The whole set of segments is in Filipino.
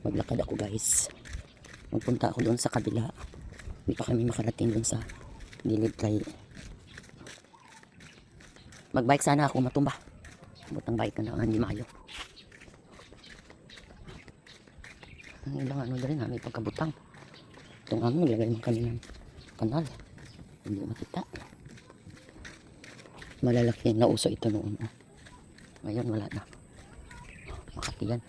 Maglakad ako guys. Magpunta ako doon sa kabila. Hindi pa kami makarating doon sa gilid kay magbike sana ako matumba. Butang bike na hindi maayo. Ang ilang ano na rin ha, may pagkabutang. Itong amo, naglagay mo kami ng kanal. Hindi makita. Malalaki na uso ito noon. Ngayon wala na. Makati yan.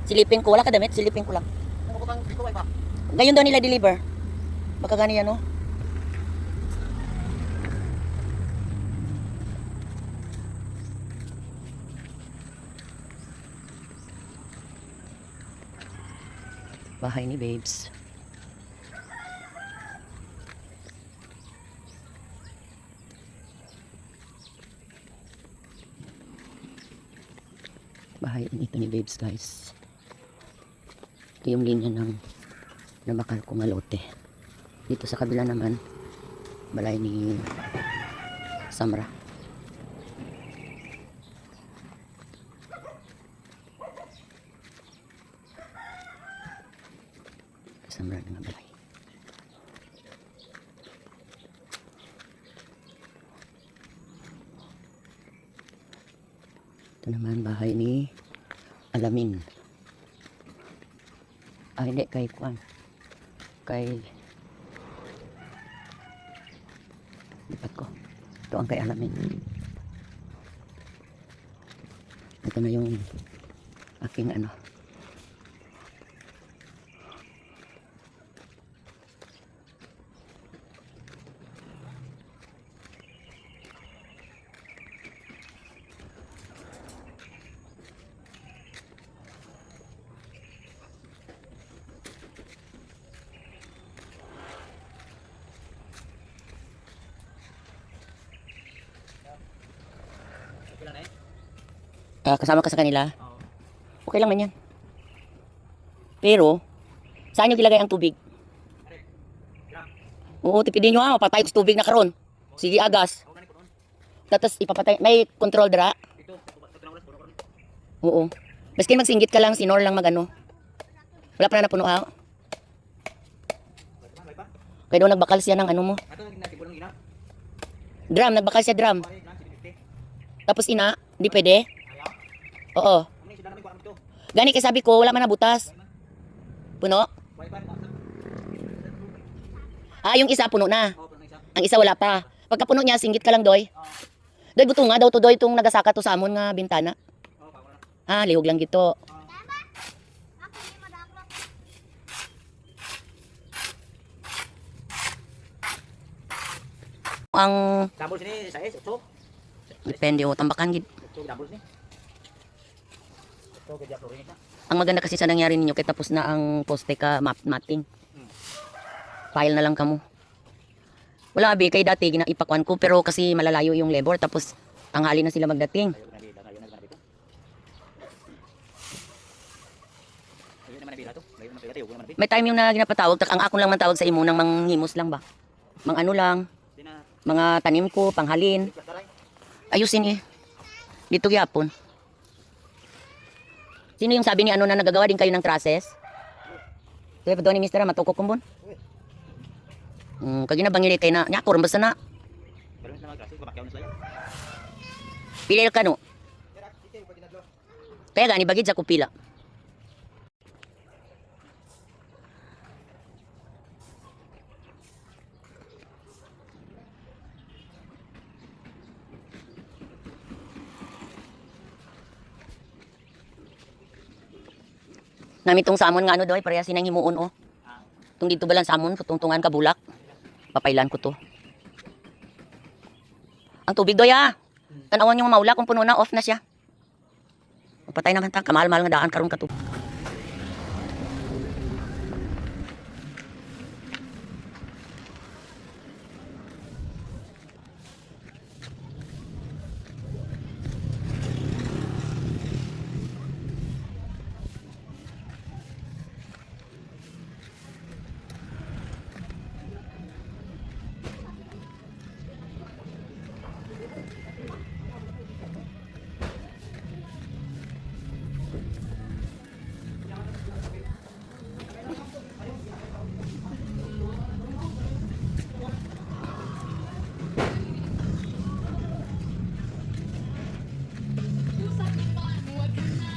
Silipin ko. Wala ka damit? Silipin ko lang. Ngayon daw nila deliver. Baka gani yan, no? Bahay ni Babes. Bahay ito ni Babes, guys. Ito yung linya ng nabakal ko nga lote. Dito sa kabila naman, balay ni Samra. Samra ng balay. Ito naman bahay ni Alamin. Hindi, kay Kwan. Kay lipat ko. Ito ang kay Alamin. Ito na yung aking ano. Kasama ka sa kanila? Okay lang man yan. Pero, saan nyo gilagay ang tubig? Oo, tipidin nyo mapatay ko sa tubig na karon. Sige, agas. Tapos ipapatay, may control dra? Oo. Baskin magsinggit ka lang, sinor lang magano. Wala pa na napuno ha? Kaya doon nagbakal siya ng ano mo? Drum, nagbakal siya drum. Tapos ina, hindi pwede? Oo. Gani kay sabi ko, wala man na butas. Puno? Yung isa puno na. Ang isa wala pa. Pagka puno niya, singgit ka lang, Doy. Doy, buto nga daw to, Doy, itong nagasaka to sa amon nga bintana. Lihog lang gito. Ang double sini sa 8. depende o tambakan gid. Double ni. Ang maganda kasi sa nangyari ninyo kay tapos na ang poste ka mating. File na lang kamo. Wala abi kay dati ginaipakuan ko pero kasi malalayo yung labor tapos tanghali na sila magdating. May time yung na ginapatawag ang akon lang man tawag sa imo nang manghimos lang ba. Mang ano lang. Mga tanim ko panghalin. Ayusin dito gyapon. Sino yung sabi ni ano na nagagawa din kayo ng trusses? Kaya pa doon ni Mr. Matukok kumbon? Kagi na bangili kayo na nyakor basta na. Pili ka no? Kaya gani bagid sa kupila. Namitong samon nga ano doy, pareha sinang himuon o. Tung dito balang samon, tungtungan ka bulak. Papailan ko to. Ang tubig doy Tanawan yung maula kung puno na, off na siya. Patay naman ta, kamahal-mahal nga daan karon ka to.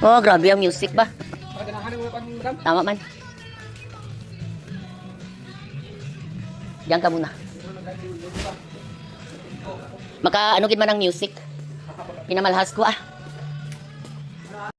Oh, grabe ang music ba? Paganahan mo pag madam. Tama man. Diyan ka muna. Maka ano gid man ang music. Pinamalhas ko ah.